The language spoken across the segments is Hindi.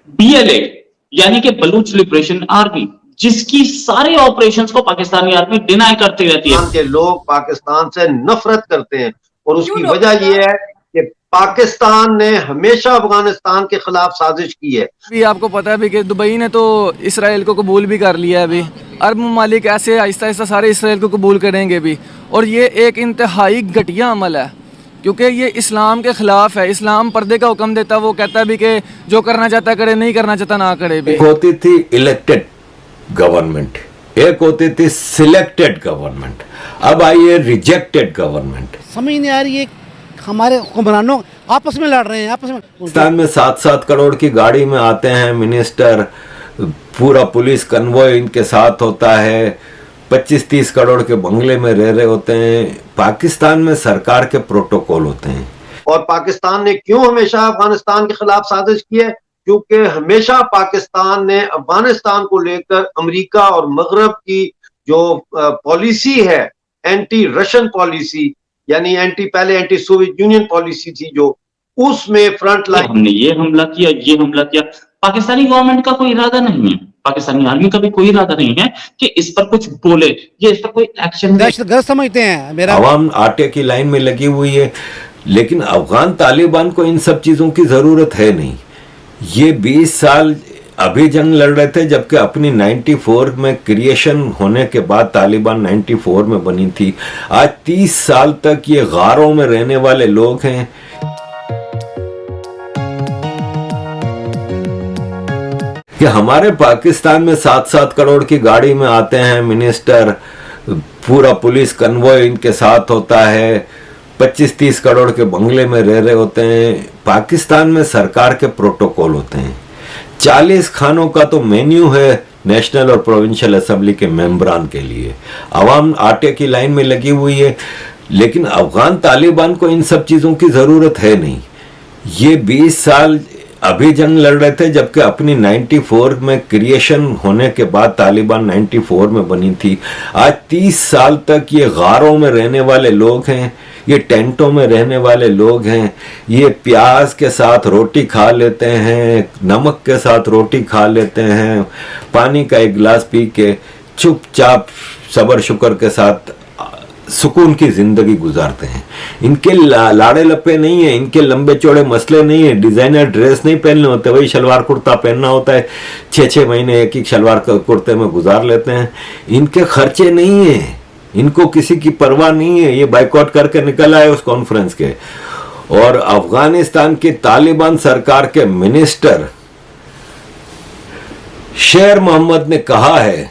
BLA यानी कि बलूच लिबरेशन आर्मी, जिसकी सारे ऑपरेशंस को पाकिस्तानी आर्मी डिनाई करती रहती है। के लोग पाकिस्तान से नफरत करते हैं और क्यों उसकी डॉक्टर वजह साहब? यह है कि पाकिस्तान ने हमेशा अफगानिस्तान के खिलाफ साजिश की है। भी आपको पता है भी कि दुबई ने तो इसराइल को कबूल भी कर लिया है अभी। अरब ममालिक ऐसे आहिस्ता आहिस्ता सारे इसराइल को कबूल करेंगे भी, और ये एक इंतहाई घटिया अमल है क्योंकि ये इस्लाम के ख़िलाफ़ है। इस्लाम पर्दे का हुक्म देता है, वो कहता है भी कि जो करना चाहता करे, नहीं करना चाहता ना करे भी। एक होती थी इलेक्टेड गवर्नमेंट, एक होती थी सिलेक्टेड गवर्नमेंट, अब आई है रिजेक्टेड गवर्नमेंट। समझ नहीं आ रही है, हमारे हुक्मरानों आपस में लड़ रहे हैं, आपस में। पाकिस्तान में 7-7 करोड़ की गाड़ी में आते हैं मिनिस्टर, पूरा पुलिस कन्वॉय इनके साथ होता है, 25-30 करोड़ के बंगले में रह रहे होते हैं। पाकिस्तान में सरकार के प्रोटोकॉल होते हैं। और पाकिस्तान ने क्यों हमेशा अफगानिस्तान के खिलाफ साजिश की है? क्योंकि हमेशा पाकिस्तान ने अफगानिस्तान को लेकर अमेरिका और मगरब की जो पॉलिसी है, एंटी रशियन पॉलिसी, यानी पहले एंटी सोवियत यूनियन पॉलिसी थी, जो उसमें फ्रंट लाइन हमने ये हमला किया, ये हमला किया। पाकिस्तानी गवर्नमेंट का कोई इरादा नहीं है, पाकिस्तानी आर्मी का भी कोई इरादा नहीं है कि इस पर कुछ बोले या इस पर कोई एक्शन। दहशतगर्द समझते हैं मेरा। अवाम आटे की लाइन में लगी हुई है, लेकिन अफगान तालिबान को इन सब चीजों की जरूरत है नहीं। ये 20 साल अभी जंग लड़ रहे थे, जबकि अपनी 94 में क्रिएशन होने के बाद तालिबान 94 में बनी थी। आज 30 साल तक ये गारों में रहने वाले लोग हैं। कि हमारे पाकिस्तान में 7-7 करोड़ की गाड़ी में आते हैं मिनिस्टर, पूरा पुलिस कन्वॉय इनके साथ होता है, 25-30 करोड़ के बंगले में रह रहे होते हैं। पाकिस्तान में सरकार के प्रोटोकॉल होते हैं। 40 खानों का तो मेन्यू है नेशनल और प्रोविंशियल असेंबली के मेंबरान के लिए। अवाम आटे की लाइन में लगी हुई है, लेकिन अफगान तालिबान को इन सब चीज़ों की ज़रूरत है नहीं। ये 20 साल अभी जंग लड़ रहे थे, जबकि अपनी 94 में क्रिएशन होने के बाद तालिबान 94 में बनी थी। आज 30 साल तक ये गारों में रहने वाले लोग हैं, ये टेंटों में रहने वाले लोग हैं। ये प्याज के साथ रोटी खा लेते हैं, नमक के साथ रोटी खा लेते हैं, पानी का एक गिलास पी के चुपचाप सबर शुक्र के साथ सुकून की जिंदगी गुजारते हैं। इनके लाड़े लप्पे नहीं है, इनके लंबे चौड़े मसले नहीं है, डिजाइनर ड्रेस नहीं पहनने होते, वही शलवार कुर्ता पहनना होता है। 6-6 महीने एक ही शलवार कुर्ते में गुजार लेते हैं। इनके खर्चे नहीं है, इनको किसी की परवाह नहीं है। ये बाइकआउट करके निकल आए उस कॉन्फ्रेंस के। और अफगानिस्तान की तालिबान सरकार के मिनिस्टर शेर मोहम्मद ने कहा है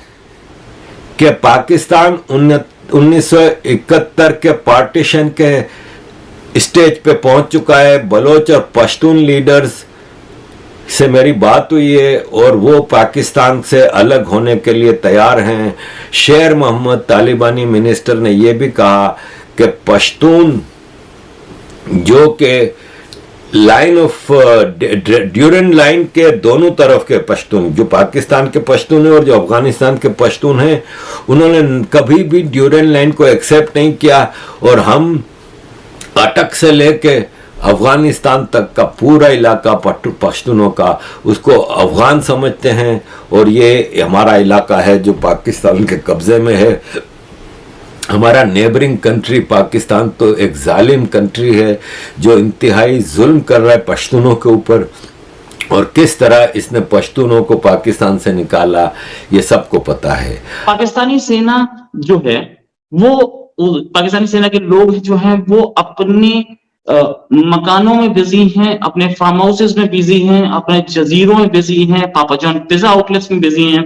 कि पाकिस्तान 1971 के पार्टीशन के स्टेज पे पहुंच चुका है। बलोच और पश्तून लीडर्स से मेरी बात हुई है और वो पाकिस्तान से अलग होने के लिए तैयार हैं। शेर मोहम्मद तालिबानी मिनिस्टर ने यह भी कहा कि पश्तून जो के लाइन ऑफ ड्यूरेंट लाइन के दोनों तरफ के पश्तून, जो पाकिस्तान के पश्तून है और जो अफगानिस्तान के पश्तून हैं, उन्होंने कभी भी ड्यूरेंट लाइन को एक्सेप्ट नहीं किया। और हम अटक से लेके अफगानिस्तान तक का पूरा इलाका पश्तूनों का, उसको अफगान समझते हैं और ये हमारा इलाका है जो पाकिस्तान के कब्जे में है। हमारा नेबरिंग कंट्री पाकिस्तान तो एक जालिम कंट्री है जो इंतहाई जुल्म कर रहा है पश्तूनों के ऊपर, और किस तरह इसने पश्तूनों को पाकिस्तान से निकाला ये सबको पता है। पाकिस्तानी सेना जो है वो, पाकिस्तानी सेना के लोग जो हैं वो अपने मकानों में बिजी हैं, अपने फार्म हाउसेस में बिजी हैं, अपने जजीरों में बिजी हैं, पापा जॉन पिज्जा आउटलेट्स में बिजी हैं।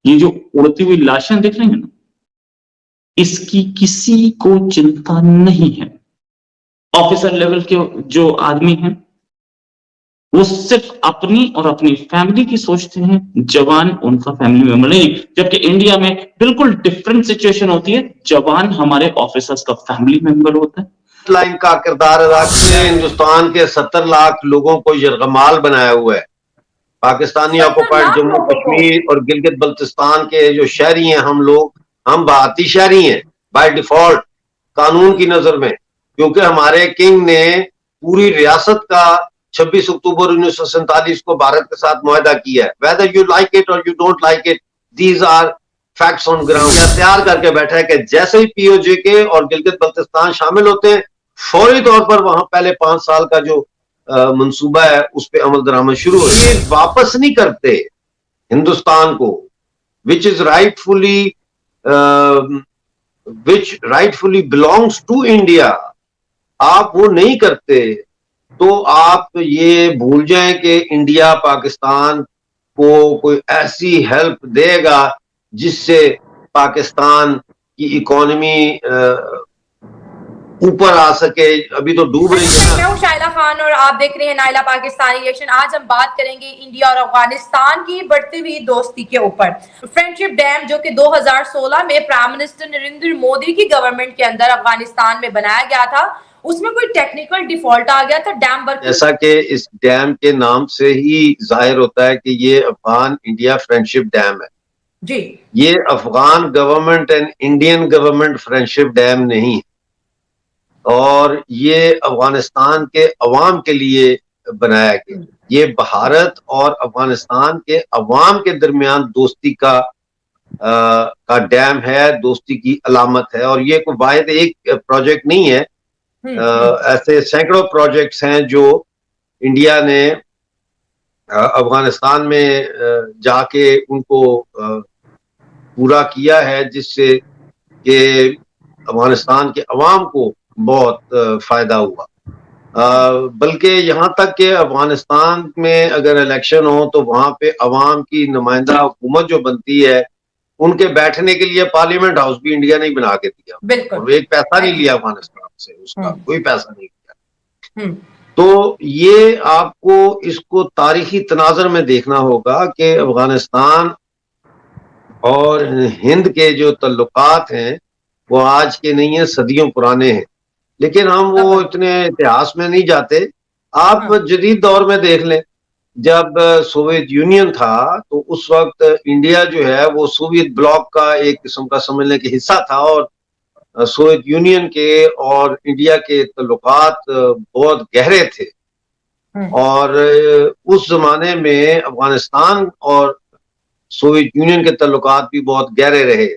ये जो उड़ती हुई लाशें दिख रही हैं ना, इसकी किसी को चिंता नहीं है। ऑफिसर लेवल के जो आदमी हैं वो सिर्फ अपनी और अपनी फैमिली की सोचते हैं, जवान उनका फैमिली मेंबर नहीं। जबकि इंडिया में बिल्कुल डिफरेंट सिचुएशन होती है, जवान हमारे ऑफिसर्स का फैमिली मेंबर होता है। लाइन का किरदार अदा करते हैं। हिंदुस्तान के 70 लाख लोगों को यरगमाल बनाया हुआ है। पाकिस्तानी ऑक्युपाइड जम्मू कश्मीर और गिलगित बल्तिस्तान के जो शहरी हैं, हम भारतीय शहरी हैं बाय डिफॉल्ट कानून की नजर में, क्योंकि हमारे किंग ने पूरी रियासत का 26 अक्टूबर 1947 को भारत के साथ मुआहदा किया है। वेदर यू लाइक इट और you don't like it, these are facts on ground. तैयार करके बैठा है कि जैसे ही पीओजे और गिलगित बल्तिस्तान शामिल होते हैं, फौरी तौर पर वहां पहले 5 साल का जो मंसूबा है उस पर अमल दरामद शुरू हो। ये वापस नहीं करते हिंदुस्तान को, विच राइटफुली बिलोंग्स टू इंडिया, आप वो नहीं करते तो आप ये भूल जाएं कि इंडिया पाकिस्तान को कोई ऐसी हेल्प देगा जिससे पाकिस्तान की इकोनॉमी ऊपर आ सके। अभी तो डूब रही है मैं हूं शाइला खान और आप देख रहे हैं नायला पाकिस्तानी रिएक्शन। आज हम बात करेंगे इंडिया और अफगानिस्तान की बढ़ती हुई दोस्ती के ऊपर। फ्रेंडशिप डैम जो कि 2016 में प्राइम मिनिस्टर नरेंद्र मोदी की गवर्नमेंट के अंदर अफगानिस्तान में बनाया गया था, उसमें कोई टेक्निकल डिफॉल्ट आ गया था डैम वर्क। जैसा कि इस डैम के नाम से ही जाहिर होता है कि ये अफगान इंडिया फ्रेंडशिप डैम है जी। ये Afghan government and Indian government friendship dam नहीं है, और ये अफगानिस्तान के अवाम के लिए बनाया गया। ये भारत और अफगानिस्तान के अवाम के दरमियान दोस्ती का डैम है, दोस्ती की अलामत है। और ये कोई वाहिद एक प्रोजेक्ट नहीं है, ऐसे सैकड़ों प्रोजेक्ट्स हैं जो इंडिया ने अफगानिस्तान में जाके उनको पूरा किया है, जिससे कि अफगानिस्तान के अवाम को बहुत फायदा हुआ। बल्कि यहाँ तक कि अफगानिस्तान में अगर इलेक्शन हो तो वहां पे अवाम की नुमाइंदा हुकूमत जो बनती है, उनके बैठने के लिए पार्लियामेंट हाउस भी इंडिया ने बना के दिया। बिल्कुल, एक पैसा नहीं लिया अफगानिस्तान से, उसका कोई पैसा नहीं लिया। तो ये आपको इसको तारीखी तनाजर में देखना होगा कि अफगानिस्तान और हिंद के जो तल्लुकात हैं वो आज के नहीं है, सदियों पुराने हैं। लेकिन हम वो इतने इतिहास में नहीं जाते। आप जदीद दौर में देख लें, जब सोवियत यूनियन था तो उस वक्त इंडिया जो है वो सोवियत ब्लॉक का एक किस्म का समझने के हिस्सा था, और सोवियत यूनियन के और इंडिया के तल्लुकात बहुत गहरे थे। और उस जमाने में अफगानिस्तान और सोवियत यूनियन के तल्लुकात भी बहुत गहरे रहे।